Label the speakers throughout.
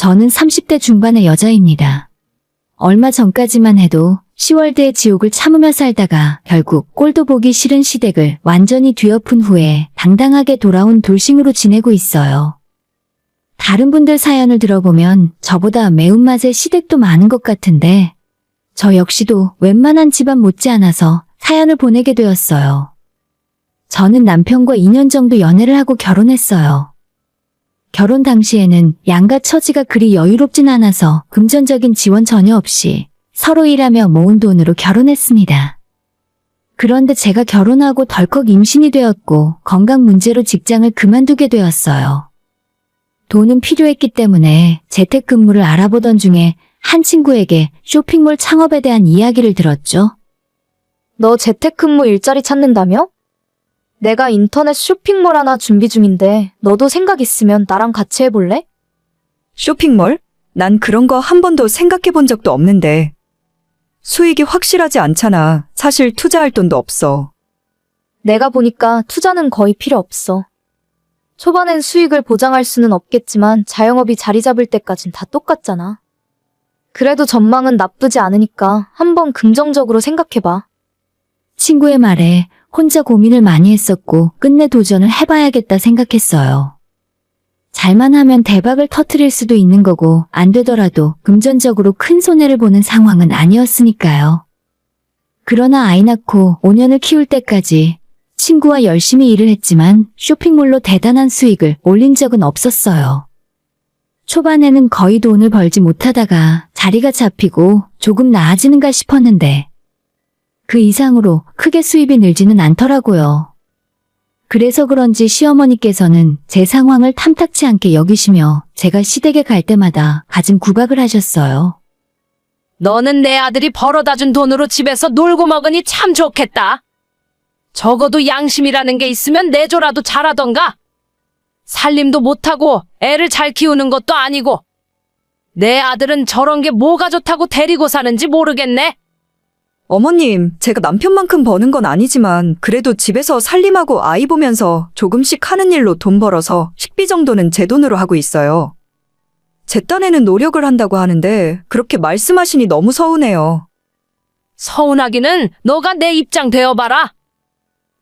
Speaker 1: 저는 30대 중반의 여자입니다. 얼마 전까지만 해도 시월드의 지옥을 참으며 살다가 결국 꼴도 보기 싫은 시댁을 완전히 뒤엎은 후에 당당하게 돌아온 돌싱으로 지내고 있어요. 다른 분들 사연을 들어보면 저보다 매운맛의 시댁도 많은 것 같은데 저 역시도 웬만한 집안 못지않아서 사연을 보내게 되었어요. 저는 남편과 2년 정도 연애를 하고 결혼했어요. 결혼 당시에는 양가 처지가 그리 여유롭진 않아서 금전적인 지원 전혀 없이 서로 일하며 모은 돈으로 결혼했습니다. 그런데 제가 결혼하고 덜컥 임신이 되었고 건강 문제로 직장을 그만두게 되었어요. 돈은 필요했기 때문에 재택근무를 알아보던 중에 한 친구에게 쇼핑몰 창업에 대한 이야기를 들었죠.
Speaker 2: 너 재택근무 일자리 찾는다며? 내가 인터넷 쇼핑몰 하나 준비 중인데 너도 생각 있으면 나랑 같이 해볼래?
Speaker 3: 쇼핑몰? 난 그런 거 한 번도 생각해 본 적도 없는데. 수익이 확실하지 않잖아. 사실 투자할 돈도 없어.
Speaker 2: 내가 보니까 투자는 거의 필요 없어. 초반엔 수익을 보장할 수는 없겠지만 자영업이 자리 잡을 때까진 다 똑같잖아. 그래도 전망은 나쁘지 않으니까 한번 긍정적으로 생각해봐.
Speaker 1: 친구의 말에 혼자 고민을 많이 했었고 끝내 도전을 해봐야겠다 생각했어요. 잘만 하면 대박을 터뜨릴 수도 있는 거고 안 되더라도 금전적으로 큰 손해를 보는 상황은 아니었으니까요. 그러나 아이 낳고 5년을 키울 때까지 친구와 열심히 일을 했지만 쇼핑몰로 대단한 수익을 올린 적은 없었어요. 초반에는 거의 돈을 벌지 못하다가 자리가 잡히고 조금 나아지는가 싶었는데 그 이상으로 크게 수입이 늘지는 않더라고요. 그래서 그런지 시어머니께서는 제 상황을 탐탁치 않게 여기시며 제가 시댁에 갈 때마다 갖은 구박을 하셨어요.
Speaker 4: 너는 내 아들이 벌어다 준 돈으로 집에서 놀고 먹으니 참 좋겠다. 적어도 양심이라는 게 있으면 내조라도 잘하던가. 살림도 못하고 애를 잘 키우는 것도 아니고. 내 아들은 저런 게 뭐가 좋다고 데리고 사는지 모르겠네.
Speaker 3: 어머님, 제가 남편만큼 버는 건 아니지만 그래도 집에서 살림하고 아이 보면서 조금씩 하는 일로 돈 벌어서 식비 정도는 제 돈으로 하고 있어요. 제 딴에는 노력을 한다고 하는데 그렇게 말씀하시니 너무 서운해요.
Speaker 4: 서운하기는 너가 내 입장 되어봐라.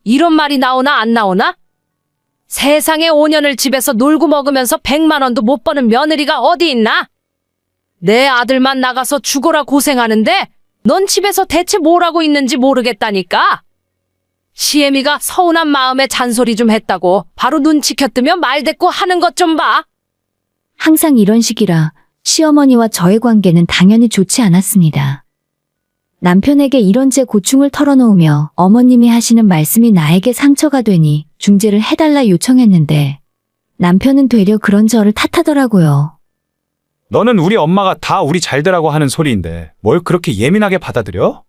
Speaker 4: 이런 말이 나오나 안 나오나? 세상에 5년을 집에서 놀고 먹으면서 100만 원도 못 버는 며느리가 어디 있나? 내 아들만 나가서 죽어라 고생하는데 넌 집에서 대체 뭘 하고 있는지 모르겠다니까. 시애미가 서운한 마음에 잔소리 좀 했다고 바로 눈치 켰으며 말대꾸 하는 것 좀 봐.
Speaker 1: 항상 이런 식이라 시어머니와 저의 관계는 당연히 좋지 않았습니다. 남편에게 이런 제 고충을 털어놓으며 어머님이 하시는 말씀이 나에게 상처가 되니 중재를 해달라 요청했는데 남편은 되려 그런 저를 탓하더라고요.
Speaker 5: 너는 우리 엄마가 다 우리 잘 되라고 하는 소리인데 뭘 그렇게 예민하게 받아들여?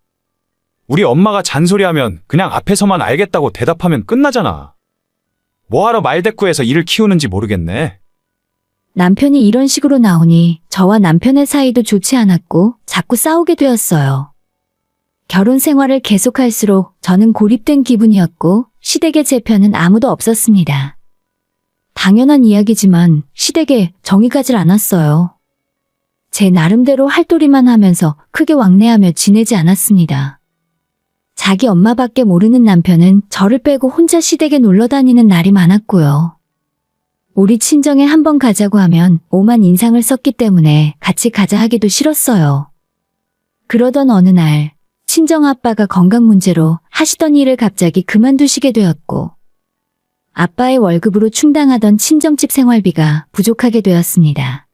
Speaker 5: 우리 엄마가 잔소리하면 그냥 앞에서만 알겠다고 대답하면 끝나잖아. 뭐하러 말대꾸해서 일을 키우는지 모르겠네.
Speaker 1: 남편이 이런 식으로 나오니 저와 남편의 사이도 좋지 않았고 자꾸 싸우게 되었어요. 결혼 생활을 계속할수록 저는 고립된 기분이었고 시댁의 제 편은 아무도 없었습니다. 당연한 이야기지만 시댁에 정이 가질 않았어요. 제 나름대로 할도리만 하면서 크게 왕래하며 지내지 않았습니다. 자기 엄마밖에 모르는 남편은 저를 빼고 혼자 시댁에 놀러 다니는 날이 많았고요. 우리 친정에 한번 가자고 하면 오만 인상을 썼기 때문에 같이 가자 하기도 싫었어요. 그러던 어느 날 친정아빠가 건강 문제로 하시던 일을 갑자기 그만두시게 되었고 아빠의 월급으로 충당하던 친정집 생활비가 부족하게 되었습니다.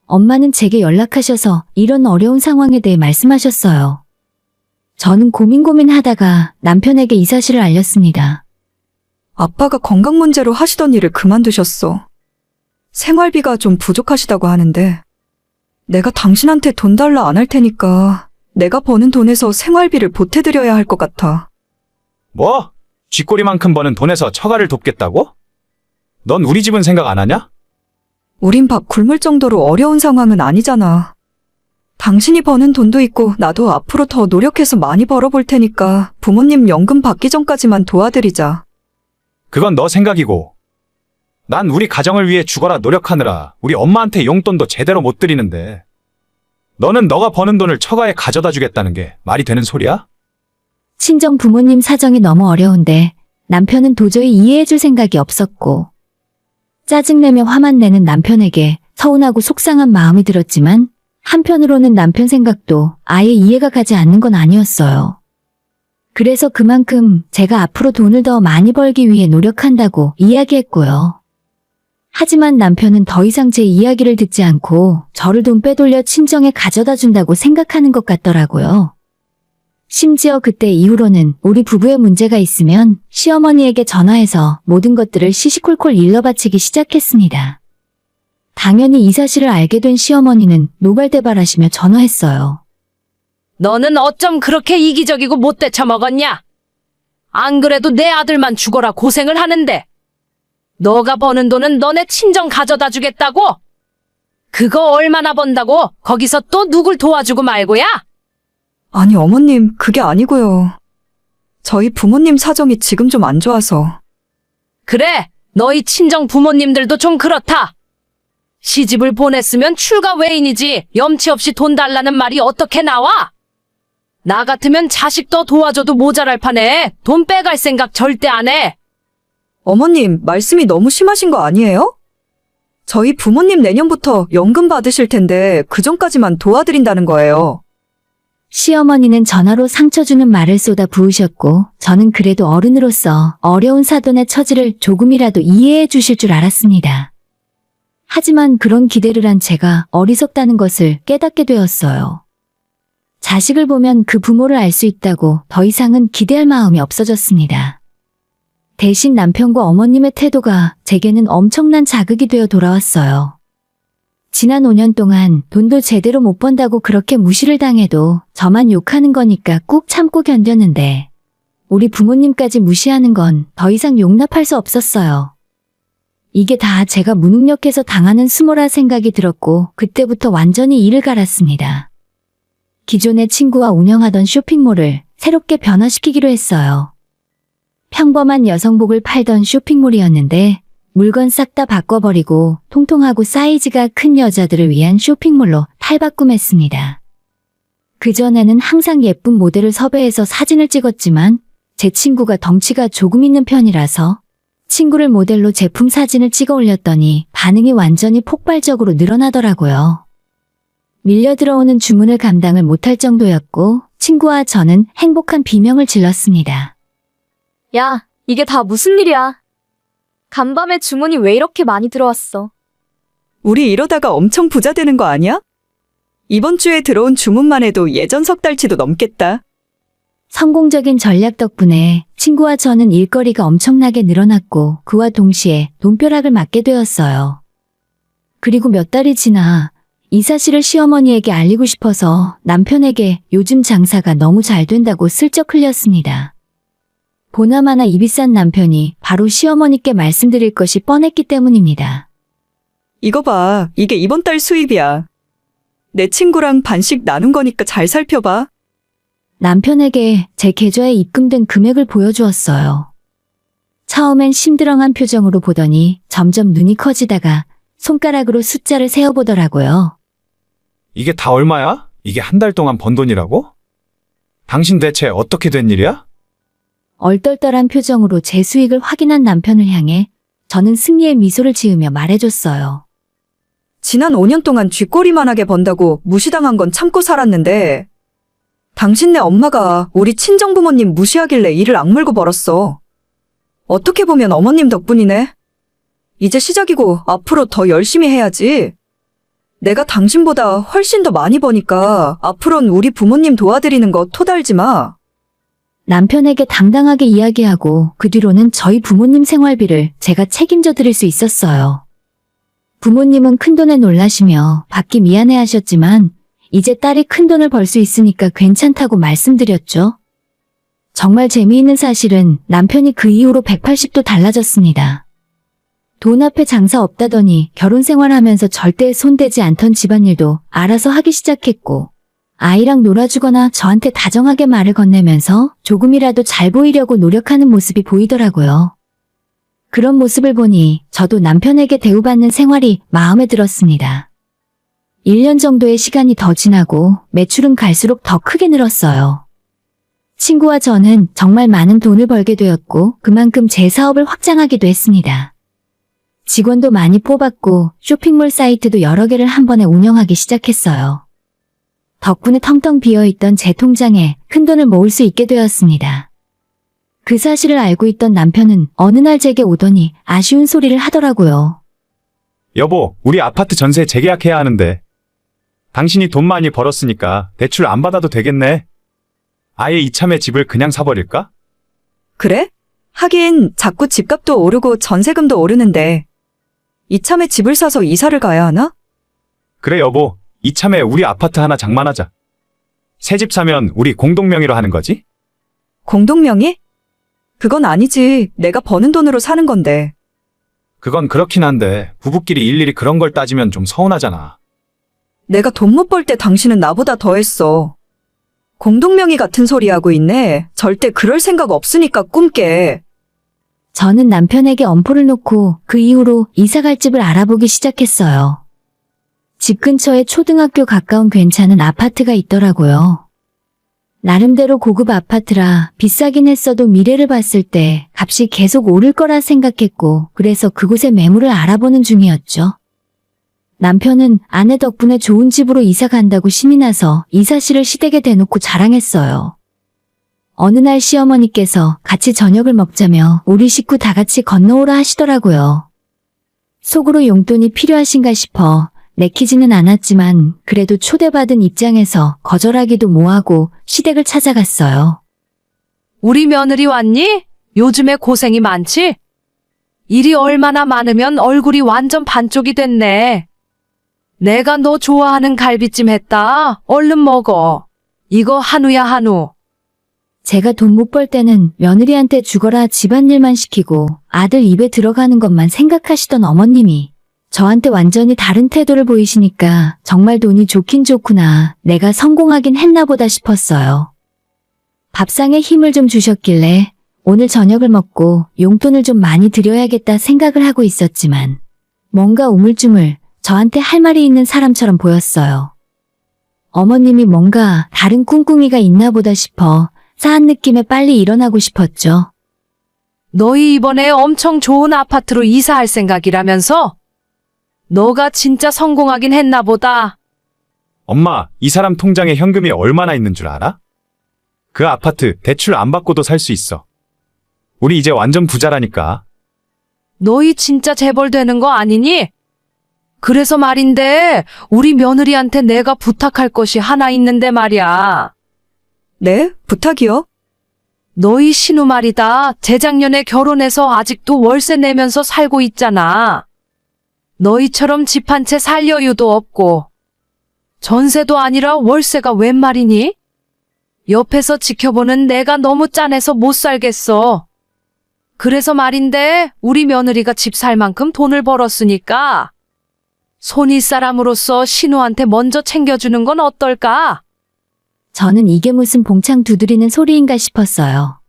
Speaker 1: 엄마는 제게 연락하셔서 이런 어려운 상황에 대해 말씀하셨어요. 저는 고민하다가 남편에게 이 사실을 알렸습니다.
Speaker 3: 아빠가 건강 문제로 하시던 일을 그만두셨어. 생활비가 좀 부족하시다고 하는데 내가 당신한테 돈 달라 안 할 테니까 내가 버는 돈에서 생활비를 보태드려야 할 것 같아.
Speaker 5: 뭐? 쥐꼬리만큼 버는 돈에서 처가를 돕겠다고? 넌 우리 집은 생각 안 하냐?
Speaker 3: 우린 밥 굶을 정도로 어려운 상황은 아니잖아. 당신이 버는 돈도 있고 나도 앞으로 더 노력해서 많이 벌어볼 테니까 부모님 연금 받기 전까지만 도와드리자.
Speaker 5: 그건 너 생각이고. 난 우리 가정을 위해 죽어라 노력하느라 우리 엄마한테 용돈도 제대로 못 드리는데 너는 너가 버는 돈을 처가에 가져다 주겠다는 게 말이 되는 소리야?
Speaker 1: 친정 부모님 사정이 너무 어려운데 남편은 도저히 이해해줄 생각이 없었고 짜증내며 화만 내는 남편에게 서운하고 속상한 마음이 들었지만 한편으로는 남편 생각도 아예 이해가 가지 않는 건 아니었어요. 그래서 그만큼 제가 앞으로 돈을 더 많이 벌기 위해 노력한다고 이야기했고요. 하지만 남편은 더 이상 제 이야기를 듣지 않고 저를 돈 빼돌려 친정에 가져다 준다고 생각하는 것 같더라고요. 심지어 그때 이후로는 우리 부부의 문제가 있으면 시어머니에게 전화해서 모든 것들을 시시콜콜 일러바치기 시작했습니다. 당연히 이 사실을 알게 된 시어머니는 노발대발하시며 전화했어요.
Speaker 4: 너는 어쩜 그렇게 이기적이고 못돼 처먹었냐? 안 그래도 내 아들만 죽어라 고생을 하는데 너가 버는 돈은 너네 친정 가져다 주겠다고? 그거 얼마나 번다고 거기서 또 누굴 도와주고 말고야?
Speaker 3: 아니, 어머님, 그게 아니고요. 저희 부모님 사정이 지금 좀 안 좋아서.
Speaker 4: 그래, 너희 친정 부모님들도 좀 그렇다. 시집을 보냈으면 출가 외인이지 염치 없이 돈 달라는 말이 어떻게 나와? 나 같으면 자식 더 도와줘도 모자랄 판에 돈 빼갈 생각 절대 안 해.
Speaker 3: 어머님, 말씀이 너무 심하신 거 아니에요? 저희 부모님 내년부터 연금 받으실 텐데 그 전까지만 도와드린다는 거예요.
Speaker 1: 시어머니는 전화로 상처 주는 말을 쏟아 부으셨고 저는 그래도 어른으로서 어려운 사돈의 처지를 조금이라도 이해해 주실 줄 알았습니다. 하지만 그런 기대를 한 제가 어리석다는 것을 깨닫게 되었어요. 자식을 보면 그 부모를 알 수 있다고 더 이상은 기대할 마음이 없어졌습니다. 대신 남편과 어머님의 태도가 제게는 엄청난 자극이 되어 돌아왔어요. 지난 5년 동안 돈도 제대로 못 번다고 그렇게 무시를 당해도 저만 욕하는 거니까 꾹 참고 견뎠는데 우리 부모님까지 무시하는 건 더 이상 용납할 수 없었어요. 이게 다 제가 무능력해서 당하는 수모라 생각이 들었고 그때부터 완전히 이를 갈았습니다. 기존의 친구와 운영하던 쇼핑몰을 새롭게 변화시키기로 했어요. 평범한 여성복을 팔던 쇼핑몰이었는데 물건 싹 다 바꿔버리고 통통하고 사이즈가 큰 여자들을 위한 쇼핑몰로 탈바꿈했습니다. 그전에는 항상 예쁜 모델을 섭외해서 사진을 찍었지만 제 친구가 덩치가 조금 있는 편이라서 친구를 모델로 제품 사진을 찍어 올렸더니 반응이 완전히 폭발적으로 늘어나더라고요. 밀려 들어오는 주문을 감당을 못할 정도였고 친구와 저는 행복한 비명을 질렀습니다.
Speaker 2: 야, 이게 다 무슨 일이야? 간밤에 주문이 왜 이렇게 많이 들어왔어?
Speaker 3: 우리 이러다가 엄청 부자 되는 거 아니야? 이번 주에 들어온 주문만 해도 예전 석 달치도 넘겠다.
Speaker 1: 성공적인 전략 덕분에 친구와 저는 일거리가 엄청나게 늘어났고 그와 동시에 돈벼락을 맞게 되었어요. 그리고 몇 달이 지나 이 사실을 시어머니에게 알리고 싶어서 남편에게 요즘 장사가 너무 잘 된다고 슬쩍 흘렸습니다. 보나마나 입이 싼 남편이 바로 시어머니께 말씀드릴 것이 뻔했기 때문입니다.
Speaker 3: 이거 봐, 이게 이번 달 수입이야. 내 친구랑 반씩 나눈 거니까 잘 살펴봐.
Speaker 1: 남편에게 제 계좌에 입금된 금액을 보여주었어요. 처음엔 심드렁한 표정으로 보더니 점점 눈이 커지다가 손가락으로 숫자를 세어보더라고요.
Speaker 5: 이게 다 얼마야? 이게 한 달 동안 번 돈이라고? 당신 대체 어떻게 된 일이야?
Speaker 1: 얼떨떨한 표정으로 제 수익을 확인한 남편을 향해 저는 승리의 미소를 지으며 말해줬어요.
Speaker 3: 지난 5년 동안 쥐꼬리만하게 번다고 무시당한 건 참고 살았는데 당신네 엄마가 우리 친정부모님 무시하길래 이를 악물고 벌었어. 어떻게 보면 어머님 덕분이네. 이제 시작이고 앞으로 더 열심히 해야지. 내가 당신보다 훨씬 더 많이 버니까 앞으론 우리 부모님 도와드리는 거 토달지 마.
Speaker 1: 남편에게 당당하게 이야기하고 그 뒤로는 저희 부모님 생활비를 제가 책임져 드릴 수 있었어요. 부모님은 큰돈에 놀라시며 받기 미안해하셨지만 이제 딸이 큰돈을 벌 수 있으니까 괜찮다고 말씀드렸죠. 정말 재미있는 사실은 남편이 그 이후로 180도 달라졌습니다. 돈 앞에 장사 없다더니 결혼 생활하면서 절대 손대지 않던 집안일도 알아서 하기 시작했고 아이랑 놀아주거나 저한테 다정하게 말을 건네면서 조금이라도 잘 보이려고 노력하는 모습이 보이더라고요. 그런 모습을 보니 저도 남편에게 대우받는 생활이 마음에 들었습니다. 1년 정도의 시간이 더 지나고 매출은 갈수록 더 크게 늘었어요. 친구와 저는 정말 많은 돈을 벌게 되었고 그만큼 제 사업을 확장하기도 했습니다. 직원도 많이 뽑았고 쇼핑몰 사이트도 여러 개를 한 번에 운영하기 시작했어요. 덕분에 텅텅 비어있던 제 통장에 큰돈을 모을 수 있게 되었습니다. 그 사실을 알고 있던 남편은 어느 날 제게 오더니 아쉬운 소리를 하더라고요.
Speaker 5: 여보, 우리 아파트 전세 재계약해야 하는데. 당신이 돈 많이 벌었으니까 대출 안 받아도 되겠네. 아예 이참에 집을 그냥 사버릴까?
Speaker 3: 그래? 하긴 자꾸 집값도 오르고 전세금도 오르는데 이참에 집을 사서 이사를 가야 하나?
Speaker 5: 그래 여보, 이참에 우리 아파트 하나 장만하자. 새 집 사면 우리 공동명의로 하는 거지?
Speaker 3: 공동명의? 그건 아니지. 내가 버는 돈으로 사는 건데.
Speaker 5: 그건 그렇긴 한데 부부끼리 일일이 그런 걸 따지면 좀 서운하잖아.
Speaker 3: 내가 돈 못 벌 때 당신은 나보다 더 했어. 공동명의 같은 소리 하고 있네. 절대 그럴 생각 없으니까 꿈깨.
Speaker 1: 저는 남편에게 엄포를 놓고 그 이후로 이사갈 집을 알아보기 시작했어요. 집 근처에 초등학교 가까운 괜찮은 아파트가 있더라고요. 나름대로 고급 아파트라 비싸긴 했어도 미래를 봤을 때 값이 계속 오를 거라 생각했고 그래서 그곳에 매물을 알아보는 중이었죠. 남편은 아내 덕분에 좋은 집으로 이사 간다고 신이 나서 이 사실을 시댁에 대놓고 자랑했어요. 어느 날 시어머니께서 같이 저녁을 먹자며 우리 식구 다 같이 건너오라 하시더라고요. 속으로 용돈이 필요하신가 싶어 내키지는 않았지만 그래도 초대받은 입장에서 거절하기도 뭐하고 시댁을 찾아갔어요.
Speaker 4: 우리 며느리 왔니? 요즘에 고생이 많지? 일이 얼마나 많으면 얼굴이 완전 반쪽이 됐네. 내가 너 좋아하는 갈비찜 했다. 얼른 먹어. 이거 한우야 한우.
Speaker 1: 제가 돈 못 벌 때는 며느리한테 죽어라 집안일만 시키고 아들 입에 들어가는 것만 생각하시던 어머님이 저한테 완전히 다른 태도를 보이시니까 정말 돈이 좋긴 좋구나. 내가 성공하긴 했나 보다 싶었어요. 밥상에 힘을 좀 주셨길래 오늘 저녁을 먹고 용돈을 좀 많이 드려야겠다 생각을 하고 있었지만 뭔가 우물쭈물 저한테 할 말이 있는 사람처럼 보였어요. 어머님이 뭔가 다른 꿍꿍이가 있나 보다 싶어 싸한 느낌에 빨리 일어나고 싶었죠.
Speaker 4: 너희 이번에 엄청 좋은 아파트로 이사할 생각이라면서? 너가 진짜 성공하긴 했나 보다.
Speaker 5: 엄마, 이 사람 통장에 현금이 얼마나 있는 줄 알아? 그 아파트 대출 안 받고도 살 수 있어. 우리 이제 완전 부자라니까.
Speaker 4: 너희 진짜 재벌 되는 거 아니니? 그래서 말인데 우리 며느리한테 내가 부탁할 것이 하나 있는데 말이야.
Speaker 3: 네? 부탁이요?
Speaker 4: 너희 신우 말이다. 재작년에 결혼해서 아직도 월세 내면서 살고 있잖아. 너희처럼 집 한 채 살 여유도 없고 전세도 아니라 월세가 웬 말이니? 옆에서 지켜보는 내가 너무 짠해서 못 살겠어. 그래서 말인데 우리 며느리가 집 살 만큼 돈을 벌었으니까 손윗사람으로서 신우한테 먼저 챙겨주는 건 어떨까?
Speaker 1: 저는 이게 무슨 봉창 두드리는 소리인가 싶었어요.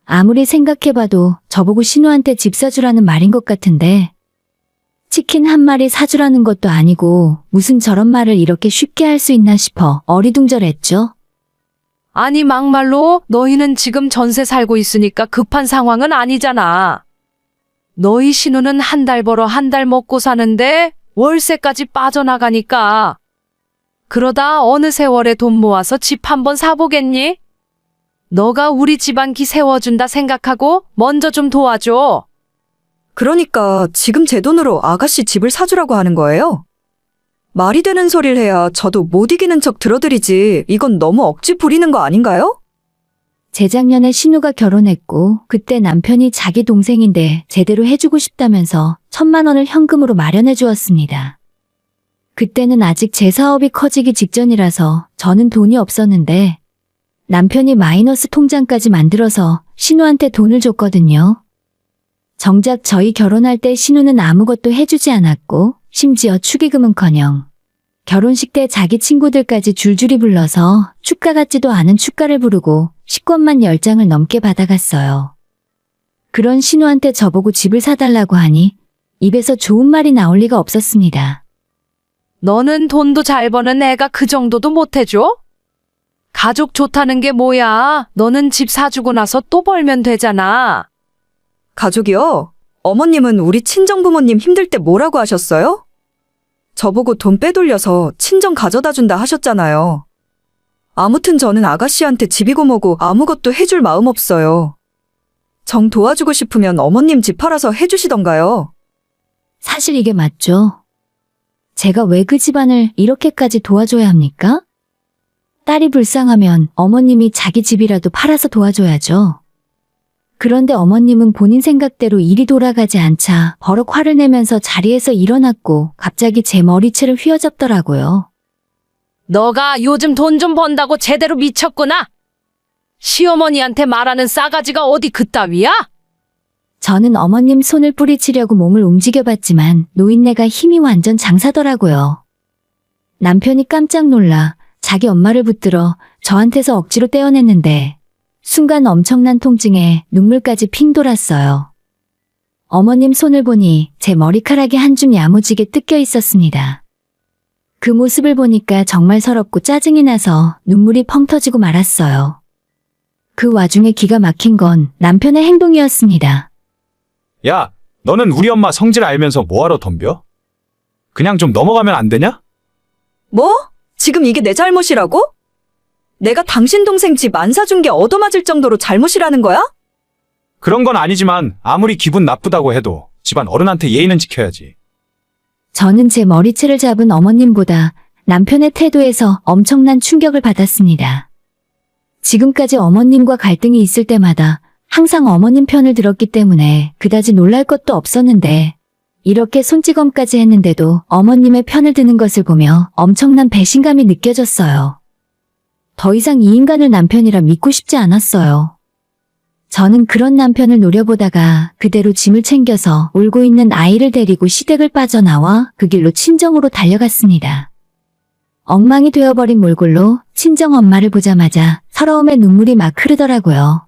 Speaker 1: 아무리 생각해봐도 저보고 신우한테 집 사주라는 말인 것 같은데 치킨 한 마리 사주라는 것도 아니고 무슨 저런 말을 이렇게 쉽게 할 수 있나 싶어 어리둥절했죠.
Speaker 4: 아니 막말로 너희는 지금 전세 살고 있으니까 급한 상황은 아니잖아. 너희 신우는 한 달 벌어 한 달 먹고 사는데 월세까지 빠져나가니까. 그러다 어느 세월에 돈 모아서 집 한번 사보겠니? 너가 우리 집안 기 세워준다 생각하고 먼저 좀 도와줘.
Speaker 3: 그러니까 지금 제 돈으로 아가씨 집을 사주라고 하는 거예요? 말이 되는 소리를 해야 저도 못 이기는 척 들어드리지. 이건 너무 억지 부리는 거 아닌가요?
Speaker 1: 재작년에 신우가 결혼했고 그때 남편이 자기 동생인데 제대로 해주고 싶다면서 1,000만 원을 현금으로 마련해 주었습니다. 그때는 아직 제 사업이 커지기 직전이라서 저는 돈이 없었는데 남편이 마이너스 통장까지 만들어서 신우한테 돈을 줬거든요. 정작 저희 결혼할 때 신우는 아무것도 해주지 않았고 심지어 축의금은커녕 결혼식 때 자기 친구들까지 줄줄이 불러서 축가 같지도 않은 축가를 부르고 식권만 10장을 넘게 받아갔어요. 그런 신우한테 저보고 집을 사달라고 하니 입에서 좋은 말이 나올 리가 없었습니다.
Speaker 4: 너는 돈도 잘 버는 애가 그 정도도 못 해줘? 가족 좋다는 게 뭐야? 너는 집 사주고 나서 또 벌면 되잖아.
Speaker 3: 가족이요? 어머님은 우리 친정부모님 힘들 때 뭐라고 하셨어요? 저보고 돈 빼돌려서 친정 가져다 준다 하셨잖아요. 아무튼 저는 아가씨한테 집이고 뭐고 아무것도 해줄 마음 없어요. 정 도와주고 싶으면 어머님 집 팔아서 해주시던가요.
Speaker 1: 사실 이게 맞죠? 제가 왜 그 집안을 이렇게까지 도와줘야 합니까? 딸이 불쌍하면 어머님이 자기 집이라도 팔아서 도와줘야죠. 그런데 어머님은 본인 생각대로 일이 돌아가지 않자 버럭 화를 내면서 자리에서 일어났고 갑자기 제 머리채를 휘어잡더라고요.
Speaker 4: 너가 요즘 돈 좀 번다고 제대로 미쳤구나. 시어머니한테 말하는 싸가지가 어디 그따위야?
Speaker 1: 저는 어머님 손을 뿌리치려고 몸을 움직여봤지만 노인네가 힘이 완전 장사더라고요. 남편이 깜짝 놀라 자기 엄마를 붙들어 저한테서 억지로 떼어냈는데 순간 엄청난 통증에 눈물까지 핑 돌았어요. 어머님 손을 보니 제 머리카락이 한 줌 야무지게 뜯겨 있었습니다. 그 모습을 보니까 정말 서럽고 짜증이 나서 눈물이 펑 터지고 말았어요. 그 와중에 기가 막힌 건 남편의 행동이었습니다.
Speaker 5: 야, 너는 우리 엄마 성질 알면서 뭐하러 덤벼? 그냥 좀 넘어가면 안 되냐?
Speaker 3: 뭐? 지금 이게 내 잘못이라고? 내가 당신 동생 집 안 사준 게 얻어맞을 정도로 잘못이라는 거야?
Speaker 5: 그런 건 아니지만 아무리 기분 나쁘다고 해도 집안 어른한테 예의는 지켜야지.
Speaker 1: 저는 제 머리채를 잡은 어머님보다 남편의 태도에서 엄청난 충격을 받았습니다. 지금까지 어머님과 갈등이 있을 때마다 항상 어머님 편을 들었기 때문에 그다지 놀랄 것도 없었는데 이렇게 손찌검까지 했는데도 어머님의 편을 드는 것을 보며 엄청난 배신감이 느껴졌어요. 더 이상 이 인간을 남편이라 믿고 싶지 않았어요. 저는 그런 남편을 노려보다가 그대로 짐을 챙겨서 울고 있는 아이를 데리고 시댁을 빠져나와 그 길로 친정으로 달려갔습니다. 엉망이 되어버린 몰골로 친정 엄마를 보자마자 서러움의 눈물이 막 흐르더라고요.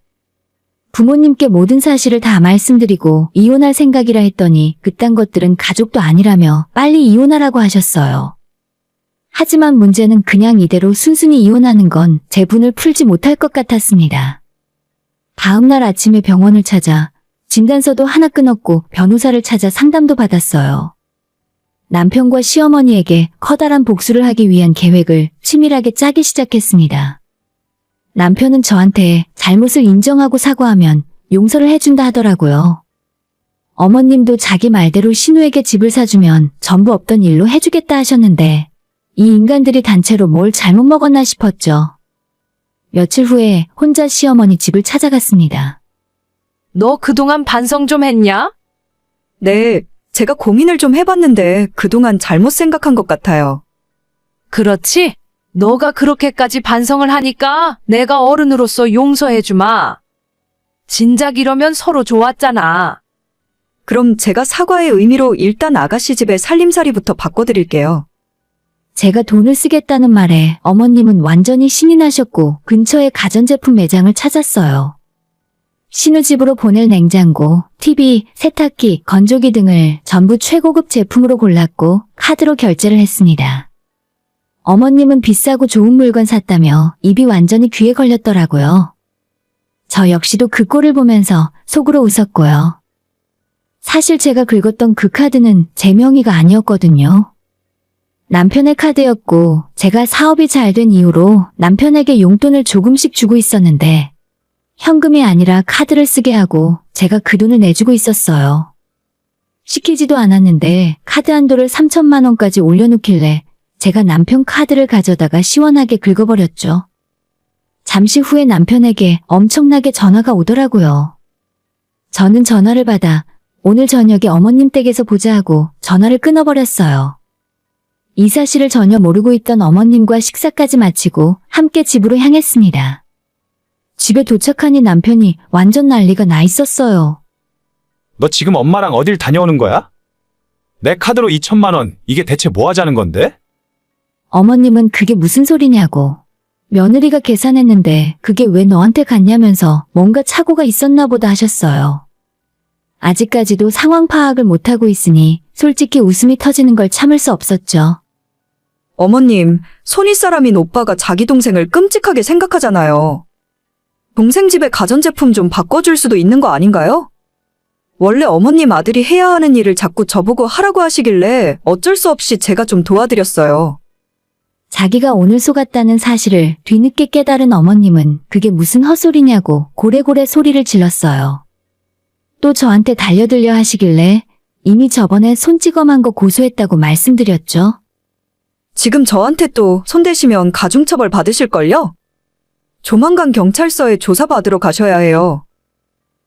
Speaker 1: 부모님께 모든 사실을 다 말씀드리고 이혼할 생각이라 했더니 그딴 것들은 가족도 아니라며 빨리 이혼하라고 하셨어요. 하지만 문제는 그냥 이대로 순순히 이혼하는 건 제 분을 풀지 못할 것 같았습니다. 다음 날 아침에 병원을 찾아 진단서도 하나 끊었고 변호사를 찾아 상담도 받았어요. 남편과 시어머니에게 커다란 복수를 하기 위한 계획을 치밀하게 짜기 시작했습니다. 남편은 저한테 잘못을 인정하고 사과하면 용서를 해준다 하더라고요. 어머님도 자기 말대로 신우에게 집을 사주면 전부 없던 일로 해주겠다 하셨는데 이 인간들이 단체로 뭘 잘못 먹었나 싶었죠. 며칠 후에 혼자 시어머니 집을 찾아갔습니다.
Speaker 4: 너 그동안 반성 좀 했냐?
Speaker 3: 네, 제가 고민을 좀 해봤는데 그동안 잘못 생각한 것 같아요.
Speaker 4: 그렇지? 너가 그렇게까지 반성을 하니까 내가 어른으로서 용서해주마. 진작 이러면 서로 좋았잖아.
Speaker 3: 그럼 제가 사과의 의미로 일단 아가씨 집에 살림살이부터 바꿔드릴게요.
Speaker 1: 제가 돈을 쓰겠다는 말에 어머님은 완전히 신이 나셨고 근처에 가전제품 매장을 찾았어요. 신우 집으로 보낼 냉장고, TV, 세탁기, 건조기 등을 전부 최고급 제품으로 골랐고 카드로 결제를 했습니다. 어머님은 비싸고 좋은 물건 샀다며 입이 완전히 귀에 걸렸더라고요. 저 역시도 그 꼴을 보면서 속으로 웃었고요. 사실 제가 긁었던 그 카드는 제 명의가 아니었거든요. 남편의 카드였고 제가 사업이 잘 된 이후로 남편에게 용돈을 조금씩 주고 있었는데 현금이 아니라 카드를 쓰게 하고 제가 그 돈을 내주고 있었어요. 시키지도 않았는데 카드 한도를 3천만 원까지 올려놓길래 제가 남편 카드를 가져다가 시원하게 긁어버렸죠. 잠시 후에 남편에게 엄청나게 전화가 오더라고요. 저는 전화를 받아 오늘 저녁에 어머님 댁에서 보자 하고 전화를 끊어버렸어요. 이 사실을 전혀 모르고 있던 어머님과 식사까지 마치고 함께 집으로 향했습니다. 집에 도착하니 남편이 완전 난리가 나 있었어요.
Speaker 5: 너 지금 엄마랑 어딜 다녀오는 거야? 내 카드로 2천만 원, 이게 대체 뭐 하자는 건데?
Speaker 1: 어머님은 그게 무슨 소리냐고. 며느리가 계산했는데 그게 왜 너한테 갔냐면서 뭔가 착오가 있었나 보다 하셨어요. 아직까지도 상황 파악을 못하고 있으니 솔직히 웃음이 터지는 걸 참을 수 없었죠.
Speaker 3: 어머님, 손윗사람인 오빠가 자기 동생을 끔찍하게 생각하잖아요. 동생 집에 가전제품 좀 바꿔줄 수도 있는 거 아닌가요? 원래 어머님 아들이 해야 하는 일을 자꾸 저보고 하라고 하시길래 어쩔 수 없이 제가 좀 도와드렸어요.
Speaker 1: 자기가 오늘 속았다는 사실을 뒤늦게 깨달은 어머님은 그게 무슨 헛소리냐고 고래고래 소리를 질렀어요. 또 저한테 달려들려 하시길래 이미 저번에 손찌검한 거 고소했다고 말씀드렸죠.
Speaker 3: 지금 저한테 또 손대시면 가중처벌 받으실걸요? 조만간 경찰서에 조사받으러 가셔야 해요.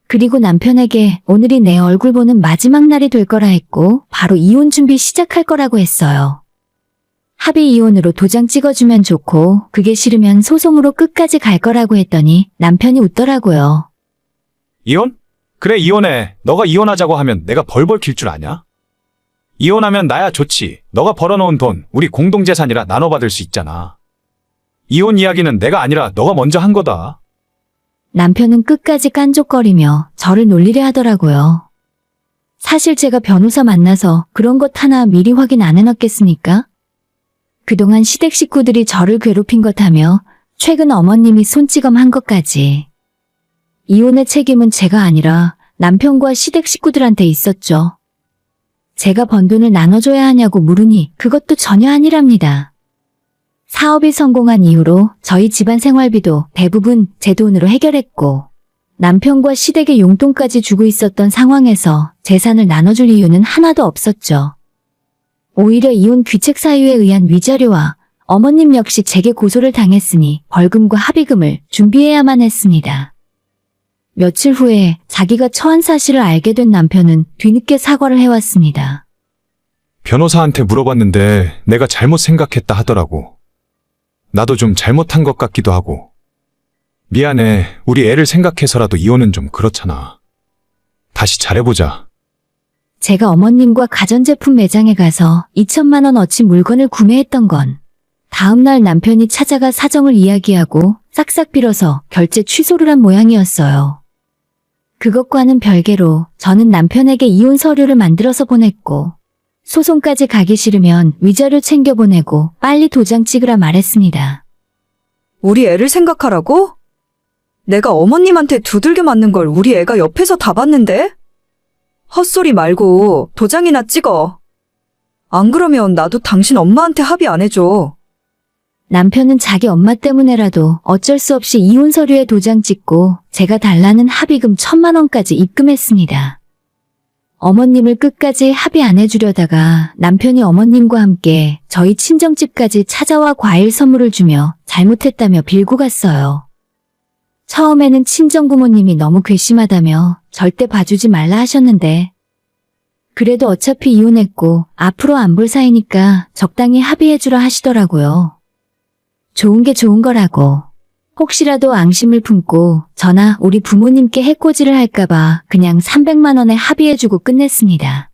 Speaker 1: 그리고 남편에게 오늘이 내 얼굴 보는 마지막 날이 될 거라 했고 바로 이혼 준비 시작할 거라고 했어요. 합의 이혼으로 도장 찍어주면 좋고 그게 싫으면 소송으로 끝까지 갈 거라고 했더니 남편이 웃더라고요.
Speaker 5: 이혼? 그래, 이혼해. 너가 이혼하자고 하면 내가 벌벌 길 줄 아냐? 이혼하면 나야 좋지. 너가 벌어놓은 돈 우리 공동재산이라 나눠받을 수 있잖아. 이혼 이야기는 내가 아니라 너가 먼저 한 거다.
Speaker 1: 남편은 끝까지 깐족거리며 저를 놀리려 하더라고요. 사실 제가 변호사 만나서 그런 것 하나 미리 확인 안 해놨겠습니까? 그동안 시댁 식구들이 저를 괴롭힌 것 하며 최근 어머님이 손찌검한 것까지. 이혼의 책임은 제가 아니라 남편과 시댁 식구들한테 있었죠. 제가 번 돈을 나눠줘야 하냐고 물으니 그것도 전혀 아니랍니다. 사업이 성공한 이후로 저희 집안 생활비도 대부분 제 돈으로 해결했고 남편과 시댁의 용돈까지 주고 있었던 상황에서 재산을 나눠줄 이유는 하나도 없었죠. 오히려 이혼 귀책 사유에 의한 위자료와 어머님 역시 제게 고소를 당했으니 벌금과 합의금을 준비해야만 했습니다. 며칠 후에 자기가 처한 사실을 알게 된 남편은 뒤늦게 사과를 해왔습니다.
Speaker 5: 변호사한테 물어봤는데 내가 잘못 생각했다 하더라고. 나도 좀 잘못한 것 같기도 하고. 미안해. 우리 애를 생각해서라도 이혼은 좀 그렇잖아. 다시 잘해보자.
Speaker 1: 제가 어머님과 가전제품 매장에 가서 2천만 원어치 물건을 구매했던 건 다음날 남편이 찾아가 사정을 이야기하고 싹싹 빌어서 결제 취소를 한 모양이었어요. 그것과는 별개로 저는 남편에게 이혼 서류를 만들어서 보냈고 소송까지 가기 싫으면 위자료 챙겨보내고 빨리 도장 찍으라 말했습니다.
Speaker 3: 우리 애를 생각하라고? 내가 어머님한테 두들겨 맞는 걸 우리 애가 옆에서 다 봤는데? 헛소리 말고 도장이나 찍어. 안 그러면 나도 당신 엄마한테 합의 안 해줘.
Speaker 1: 남편은 자기 엄마 때문에라도 어쩔 수 없이 이혼 서류에 도장 찍고 제가 달라는 합의금 1,000만 원까지 입금했습니다. 어머님을 끝까지 합의 안 해주려다가 남편이 어머님과 함께 저희 친정집까지 찾아와 과일 선물을 주며 잘못했다며 빌고 갔어요. 처음에는 친정부모님이 너무 괘씸하다며 절대 봐주지 말라 하셨는데 그래도 어차피 이혼했고 앞으로 안 볼 사이니까 적당히 합의해주라 하시더라고요. 좋은 게 좋은 거라고. 혹시라도 앙심을 품고 저나 우리 부모님께 해코지를 할까봐 그냥 300만 원에 합의해주고 끝냈습니다.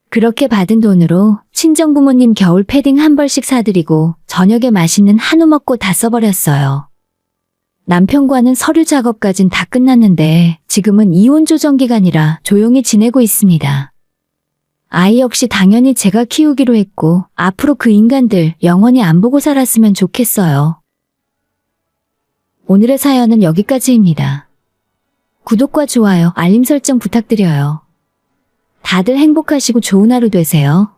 Speaker 1: 그렇게 받은 돈으로 친정부모님 겨울 패딩 한 벌씩 사드리고 저녁에 맛있는 한우 먹고 다 써버렸어요. 남편과는 서류 작업까진 다 끝났는데 지금은 이혼 조정 기간이라 조용히 지내고 있습니다. 아이 역시 당연히 제가 키우기로 했고 앞으로 그 인간들 영원히 안 보고 살았으면 좋겠어요. 오늘의 사연은 여기까지입니다. 구독과 좋아요, 알림 설정 부탁드려요. 다들 행복하시고 좋은 하루 되세요.